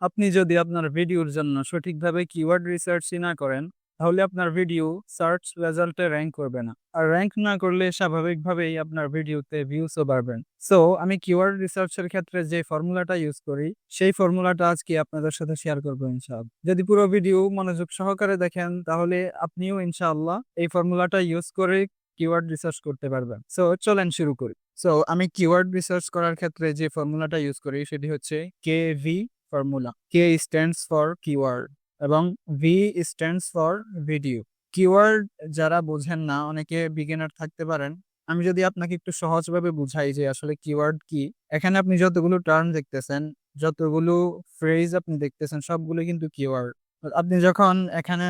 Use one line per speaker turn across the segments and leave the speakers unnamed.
আপনি যদি আপনার ভিডিওর জন্য সঠিকভাবে কিওয়ার্ড রিসার্চই না করেন, তাহলে আপনার ভিডিও সার্চ রেজাল্টে র‍্যাংক করবে না। আর র‍্যাংক না করলে স্বাভাবিকভাবেই আপনার ভিডিওতে ভিউসও বাড়বেন। সো আমি কিওয়ার্ড রিসার্চের ক্ষেত্রে যে ফর্মুলাটা ইউজ করি, সেই ফর্মুলাটা আজকে আপনাদের সাথে শেয়ার করব ইনশাআল্লাহ। যদি পুরো ভিডিও মনোযোগ সহকারে দেখেন, তাহলে আপনিও ইনশাআল্লাহ এই ফর্মুলাটা ইউজ করে কিওয়ার্ড রিসার্চ করতে পারবেন। সো চলেন শুরু করি। সো আমি কিওয়ার্ড রিসার্চ করার ক্ষেত্রে যে ফর্মুলাটা ইউজ করি সেটি হচ্ছে K V formula. K stands for keyword এবং V stands for video. Keyword যারা বোঝেন না, অনেকে বিগিনার থাকতে পারেন। আমি যদি আপনাকে একটু সহজভাবে বুঝাই যে আসলে কিওয়ার্ড কি, এখানে আপনি যতগুলো টার্ম দেখতেছেন, যতগুলো ফ্রেজ আপনি দেখতেছেন, সবগুলো কিন্তু কিওয়ার্ড। আপনি যখন এখানে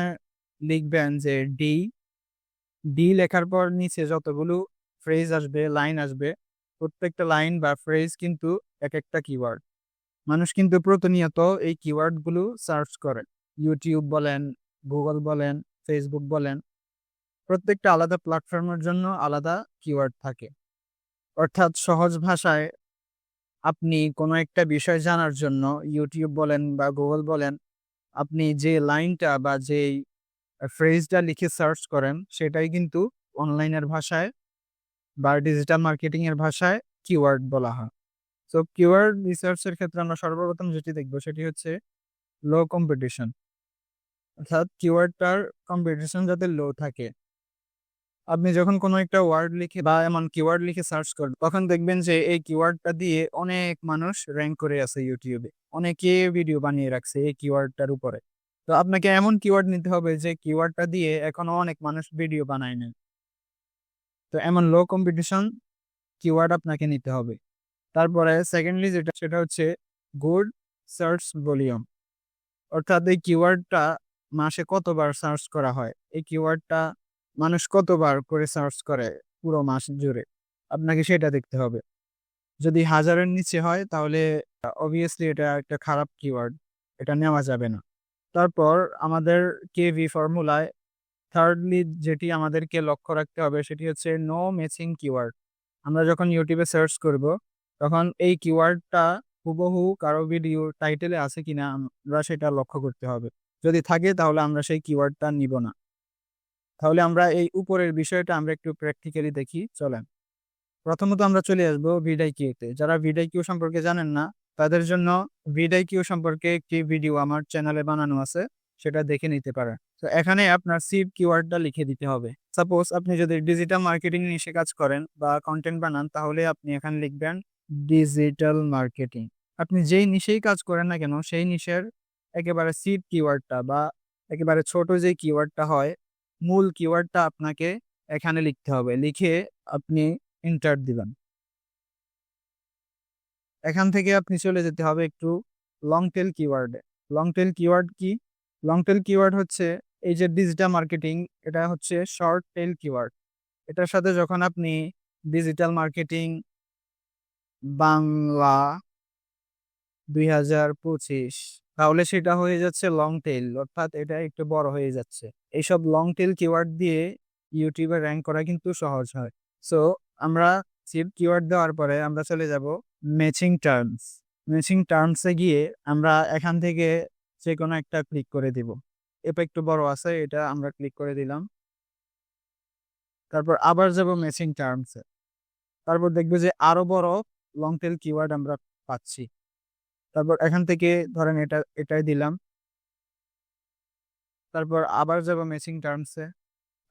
লিখবেন যে ডি, ডি লেখার পর নিচে যতগুলো ফ্রেজ আসবে, লাইন আসবে, প্রত্যেকটা লাইন বা ফ্রেজ কিন্তু এক একটা কিওয়ার্ড। মানুষ কিন্তু প্রতিনিয়ত এই কিওয়ার্ড গুলো সার্চ করে। ইউটিউব বলেন, গুগল বলেন, ফেসবুক বলেন, প্রত্যেকটা আলাদা প্ল্যাটফর্মের জন্য আলাদা কিওয়ার্ড থাকে। অর্থাৎ সহজ ভাষায় আপনি কোনো একটা বিষয় জানার জন্য ইউটিউব বলেন বা গুগল বলেন, আপনি যে লাইনটা বা যেই ফ্রেজটা লিখে সার্চ করেন, সেটাই কিন্তু অনলাইনের ভাষায় বা ডিজিটাল মার্কেটিং এর ভাষায় কিওয়ার্ড বলা হয়। সো কিওয়ার্ড রিসার্চের ক্ষেত্রে আমরা সর্বপ্রথম যেটি দেখব সেটি হচ্ছে লো কম্পিটিশন। অর্থাৎ কিওয়ার্ডটার কম্পিটিশন যাতে লো থাকে। আপনি যখন কোনো একটা ওয়ার্ড লিখে বা এমন কিওয়ার্ড লিখে সার্চ করবেন, তখন দেখবেন যে এই কিওয়ার্ডটা দিয়ে অনেক মানুষ র‍্যাংক করে আছে ইউটিউবে। অনেকে ভিডিও বানিয়ে রাখছে এই কিওয়ার্ডটার উপরে। তো আপনাকে এমন কিওয়ার্ড নিতে হবে যে কিওয়ার্ডটা দিয়ে এখনো অনেক মানুষ ভিডিও বানায় নাই। তো এমন লো কম্পিটিশন কিওয়ার্ড আপনাকে নিতে হবে। তারপরে সেকেন্ডলি যেটা সেটা হচ্ছে গুড সার্চ ভলিউম। অর্থাৎ এই কিওয়ার্ডটা মাসে কতবার সার্চ করা হয়, এই কিওয়ার্ডটা মানুষ কতবার করে সার্চ করে পুরো মাস জুড়ে, আপনাকে সেটা দেখতে হবে। যদি 1000-এর নিচে হয় তাহলে অবভিয়াসলি এটা একটা খারাপ কিওয়ার্ড, এটা নেওয়া যাবে না। তারপর আমাদের কেভি ফর্মুলায় থার্ডলি যেটি আমাদেরকে লক্ষ্য রাখতে হবে সেটি হচ্ছে নো ম্যাচিং কিওয়ার্ড। আমরা যখন ইউটিউবে সার্চ করব, তখন এই কিওয়ার্ডটা হুবহু কারো ভিডিও টাইটেলে আছে কিনা আমরা সেটা লক্ষ্য করতে হবে। যদি থাকে তাহলে আমরা সেই কিওয়ার্ডটা নিব না। তাহলে আমরা এই উপরের বিষয়টা আমরা একটু প্র্যাকটিক্যালি দেখি, চলেন। প্রথমত আমরা চলে আসবো ভিডিকিউ তে। যারা ভিডিকিউ সম্পর্কে জানেন না, তাদের জন্য ভিডিকিউ সম্পর্কে একটি ভিডিও আমার চ্যানেলে বানানো আছে, সেটা দেখে নিতে পারেন। তো এখানে আপনার সিড কিওয়ার্ডটা লিখে দিতে হবে। সাপোজ আপনি যদি ডিজিটাল মার্কেটিং নিয়ে কাজ করেন বা কন্টেন্ট বানান, তাহলে আপনি এখানে লিখবেন ডিজিটাল মার্কেটিং। আপনি যেই নিশেই কাজ করেন না কেন, সেই নিশের একেবারে সিড কিওয়ার্ডটা বা একেবারে ছোট যে কিওয়ার্ডটা হয়, মূল কিওয়ার্ডটা আপনাকে এখানে লিখতে হবে। লিখে আপনি এন্টার দিবেন। এখান থেকে আপনি চলে যেতে হবে একটু লং টেল কিওয়ার্ডে। লং টেল কিওয়ার্ড কি? লং টেল কিওয়ার্ড হচ্ছে এই যে ডিজিটাল মার্কেটিং, এটা হচ্ছে শর্ট টেল কিওয়ার্ড। এটার সাথে যখন আপনি ডিজিটাল মার্কেটিং বাংলা 2025, তাহলে সেটা হয়ে যাচ্ছে লং টেল, অর্থাৎ এটা একটু বড় হয়ে যাচ্ছে। এইসব লং টেল কিওয়ার্ড দিয়ে ইউটিউবে র‍্যাংক করা কিন্তু সহজ হয়। সো আমরা সিড কিওয়ার্ড দেওয়ার পরে আমরা চলে যাব ম্যাচিং টার্মস। ম্যাচিং টার্মসে গিয়ে আমরা এখান থেকে যেকোনো একটা ক্লিক করে দিব। এটা একটু বড় আছে, এটা আমরা ক্লিক করে দিলাম। তারপর আবার যাব ম্যাচিং টার্মসে। তারপর দেখব যে আরো বড় লং টেল কিওয়ার্ড আমরা পাচ্ছি। তারপর এখান থেকে ধরেন এটাই দিলাম। তারপর আবার যাব ম্যাচিং টার্মসে।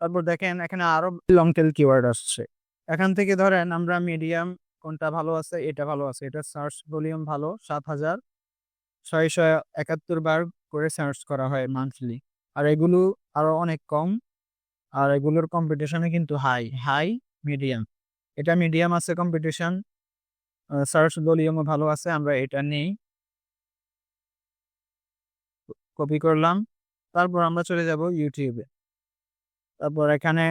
তারপর দেখেন এখানে আরো লং টেল কিওয়ার্ড আসছে। এখান থেকে ধরেন আমরা মিডিয়াম কোনটা ভালো আছে, এটা ভালো আছে। এটা সার্চ ভলিউম ভালো, ৭৬৭১ বার করে সার্চ করা হয় মান্থলি। আর এগুলো আরো অনেক কম। আর এগুলোর কম্পিটিশনে কিন্তু হাই, মিডিয়াম। এটা মিডিয়াম আছে কম্পিটিশন, সার্চ ভলিউমও ভালো আছে। আমরা এটা নেই, কপি করলাম। তারপর আমরা চলে যাব ইউটিউবে। তারপর এখানে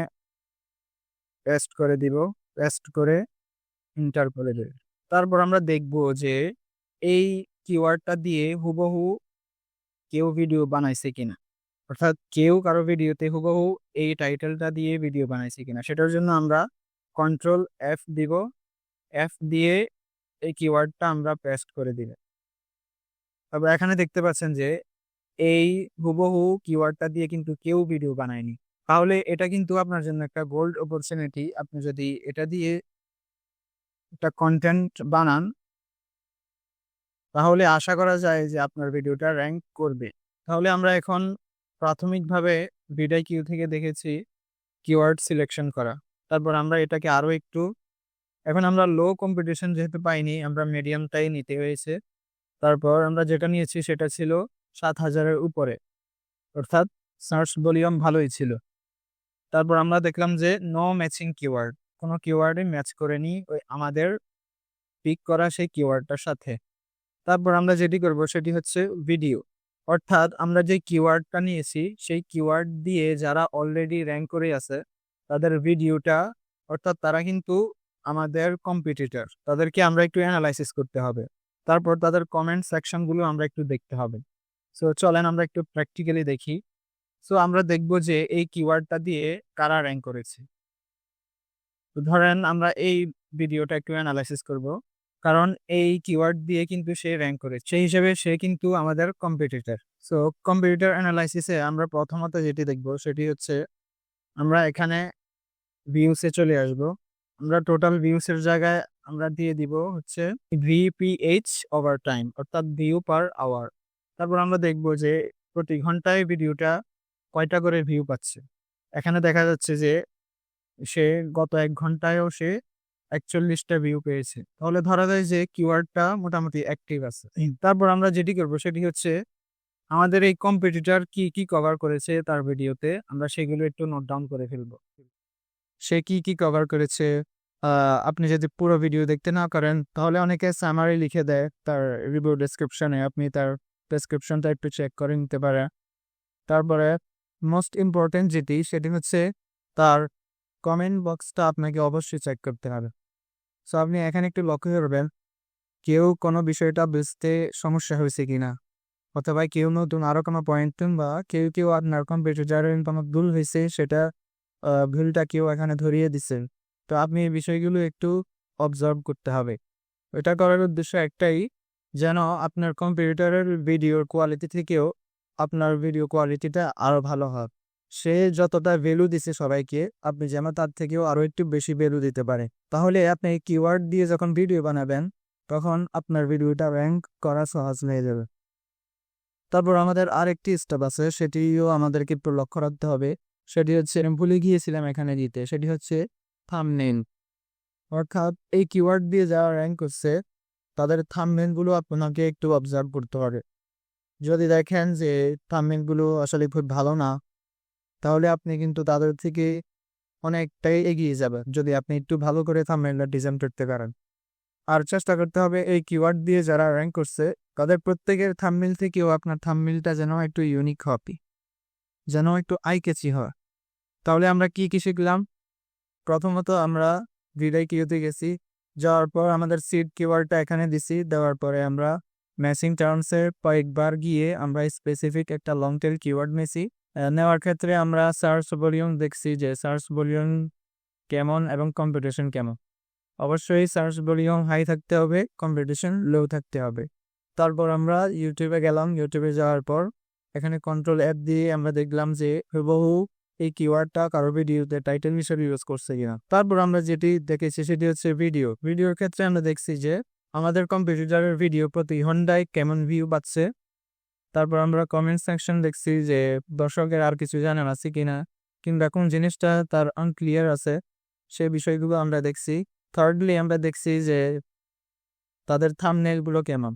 পেস্ট করে দিব। পেস্ট করে এন্টার করে দেব। তারপর আমরা দেখব যে এই কিওয়ার্ডটা দিয়ে হুবহু কেউ ভিডিও বানাইছে কিনা। অর্থাৎ কেউ কারো ভিডিওতে হুবহু এই টাইটেলটা দিয়ে ভিডিও বানাইছে কিনা। সেটার জন্য আমরা কন্ট্রোল এফ দিব। এফ দিয়ে এই কিওয়ার্ডটা আমরা পেস্ট করে দিলাম। তারপর এখানে দেখতে পাচ্ছেন যে এই হুবহু কিওয়ার্ডটা দিয়ে কিন্তু কেউ ভিডিও বানায়নি। তাহলে এটা কিন্তু আপনার জন্য একটা গোল্ড অপরচুনিটি। আপনি যদি এটা দিয়ে একটা কনটেন্ট বানান, তাহলে আশা করা যায় যে আপনার ভিডিওটা র‍্যাংক করবে। তাহলে আমরা এখন প্রাথমিকভাবে ভিডিও থেকে দেখেছি কিওয়ার্ড সিলেকশন করা। তারপর আমরা এটাকে আরো একটু, এখন আমরা লো কম্পিটিশন যেহেতু পাইনি, আমরা মিডিয়ামটাই নিতে হয়েছে। তারপর আমরা যেটা নিয়েছি সেটা ছিল ৭,০০০ এর উপরে, অর্থাৎ সার্চ ভলিউম ভালোই ছিল। তারপর আমরা দেখলাম যে নো ম্যাচিং কিওয়ার্ড, কোনো কিওয়ার্ডই ম্যাচ করেনি ওই আমাদের পিক করা সেই কিওয়ার্ডটার সাথে। তারপর আমরা যেটি করব সেটি হচ্ছে ভিডিও, অর্থাৎ আমরা যে কিওয়ার্ডটা নিয়েছি সেই কিওয়ার্ড দিয়ে যারা অলরেডি র‍্যাংক করে আছে তাদের ভিডিওটা, অর্থাৎ তারা কিন্তু আমাদের কম্পিটিটর, তাদেরকে আমরা একটু অ্যানালাইসিস করতে হবে। তারপর তাদের কমেন্ট সেকশনগুলো আমরা একটু দেখতে হবে। সো চলেন আমরা একটু প্র্যাকটিক্যালি দেখি। সো আমরা দেখব যে এই কিওয়ার্ডটা দিয়ে কারা র‍্যাংক করেছে। তো ধরেন আমরা এই ভিডিওটা একটু অ্যানালাইসিস করব, কারণ এই কিওয়ার্ড দিয়ে কিন্তু সে র‍্যাংক করেছে, সেই হিসেবে সে কিন্তু আমাদের কম্পিটিটর। সো কম্পিটিটর অ্যানালাইসিসে আমরা প্রথমত যেটি দেখব সেটি হচ্ছে, আমরা এখানে ভিউসে চলে আসব। আমরা টোটাল ভিউসের জায়গায় আমরা দিয়ে দিব হচ্ছে ভিপিএইচ ওভার টাইম, অর্থাৎ ভিউ পার আওয়ার। তারপর আমরা দেখব যে প্রতি ঘন্টায় ভিডিওটা কয়টা করে ভিউ পাচ্ছে। এখানে দেখা যাচ্ছে যে সে গত ১ ঘন্টায়ও সে ৪১টা ভিউ পেয়েছে। তাহলে ধরা যায় যে কিওয়ার্ডটা মোটামুটি অ্যাক্টিভ আছে। তারপর আমরা যেটি করব সেটি হচ্ছে, আমাদের এই কম্পিটিটর কি কভার করেছে তার ভিডিওতে, আমরা সেগুলো একটু নোট ডাউন করে ফেলব। সে কি কভার করেছে, আপনি যদি পুরো ভিডিও দেখতে না পারেন তাহলে অনেকে সামারি লিখে দেয় তার রিভিউ ডেসক্রিপশনে, আপনি তার ডেসক্রিপশনটা একটু চেক করে নিতে পারেন। তারপরে মোস্ট ইম্পর্টেন্ট যেটি সেটি হচ্ছে তার কমেন্ট বক্সটা আপনাকে অবশ্যই চেক করতে হবে। সো আপনি এখানে একটু লক্ষ্য করবেন কেউ কোনো বিষয়টা বুঝতে সমস্যা হয়েছে কিনা, অথবা কেউ নতুন আরো কোনো পয়েন্ট, বা কেউ আপনার কম্পিউটারের কোনো ভুল হয়েছে সেটা ভুলটা কেউ এখানে ধরিয়ে দিচ্ছেন। তো আপনি এই বিষয়গুলো একটু অবজার্ভ করতে হবে। এটা করার উদ্দেশ্য একটাই, যেন আপনার কম্পিউটারের ভিডিওর কোয়ালিটি থেকেও আপনার ভিডিও কোয়ালিটিটা আরো ভালো হয়। সে যতটা ভ্যালু দিছে সবাইকে, আপনি যেন তার থেকেও আরো একটু বেশি ভ্যালু দিতে পারে। তাহলে আপনি কিওয়ার্ড দিয়ে যখন ভিডিও বানাবেন তখন আপনার ভিডিওটা র‍্যাংক করা সহজ হয়ে যাবে। তারপর আমাদের আরেকটি স্টেপ আছে, সেটিও আমাদেরকে একটু লক্ষ্য রাখতে হবে। সেটি হচ্ছে, আমি ভুলে গিয়েছিলাম এখানে দিতে, সেটি হচ্ছে থাম্বনেইল। অর্থাৎ এই কিওয়ার্ড দিয়ে যারা র‍্যাংক করছে তাদের থাম্বনেইলগুলো আপনাকে একটু অবজার্ভ করতে হবে। যদি দেখেন যে থাম্বনেইলগুলো আসলে খুব ভালো না, তাহলে আপনি কিন্তু তাদের থেকে অনেকটাই এগিয়ে যাবেন যদি আপনি একটু ভালো করে থাম্বনেইলটা ডিজাইন করতে পারেন। আর চেষ্টা করতে হবে এই কিওয়ার্ড দিয়ে যারা র‍্যাংক করছে তাদের প্রত্যেকের থাম্বনেইল থেকেও আপনার থাম্বনেইলটা যেন একটু ইউনিক হবে, যেন একটু আই ক্যাচি হয়। তাহলে আমরা কি শিখলাম? প্রথমত আমরা ভিডিওতে গেছি, যাওয়ার পর আমাদের সিড কিওয়ার্ডটা এখানে দিছি, দেওয়ার পরে আমরা ম্যাচিং টার্মসের কয়েকবার গিয়ে আমরা স্পেসিফিক একটা লং টেল কিওয়ার্ড নিয়েছি। নেওয়ার ক্ষেত্রে আমরা সার্চ ভলিউম দেখছি যে সার্চ ভলিউম কেমন এবং কম্পিটিশন কেমন। অবশ্যই সার্চ ভলিউম হাই থাকতে হবে, কম্পিটিশন লো থাকতে হবে। তারপর আমরা ইউটিউবে গেলাম, ইউটিউবে যাওয়ার পর এখানে কন্ট্রোল অ্যাপ দিয়ে আমরা দেখলাম যে হুবহু এই কিওয়ার্ডটা কারো ভিডিওতে টাইটেল হিসেবে ইউজ করছে কিনা। তারপর আমরা যেটি দেখেছি সেটি হচ্ছে ভিডিওর ক্ষেত্রে আমরা দেখছি যে আমাদের কম্পিউটারের ভিডিও প্রতি ঘন্টায় কেমন ভিউ পাচ্ছে। তারপর আমরা কমেন্ট সেকশন দেখছি যে দর্শকের আর কিছু জানার আছে কিনা, কিংবা কোন জিনিসটা তার আনক্লিয়ার আছে, সে বিষয়গুলো আমরা দেখছি। থার্ডলি আমরা দেখছি যে তাদের থাম্বনেইলগুলো কেমন,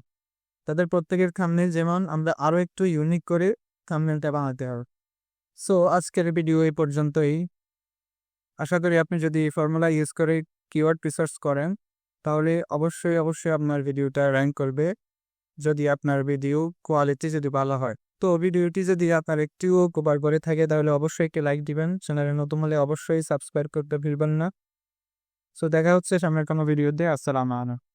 তাদের প্রত্যেকের থাম্বনেইল যেমন, আমরা আরো একটু ইউনিক করে থাম্বনেইলটা বানাতে হবে। সো আজকের ভিডিও এই পর্যন্তই। আশা করি আপনি যদি এই ফর্মুলা ইউজ করে কিওয়ার্ড রিসার্চ করেন তাহলে অবশ্যই আপনার ভিডিওটা র‍্যাংক করবে, যদি আপনার ভিডিও কোয়ালিটি যদি ভালো হয়। তো ভিডিওটি যদি আপনার একটুও উপকার করে থাকে তাহলে অবশ্যই একটি লাইক দিবেন, চ্যানেলে নতুন হলে অবশ্যই সাবস্ক্রাইব করতে ভুলবেন না। সো দেখা হচ্ছে সামনের কোনো ভিডিওতে। আসসালামু আলাইকুম।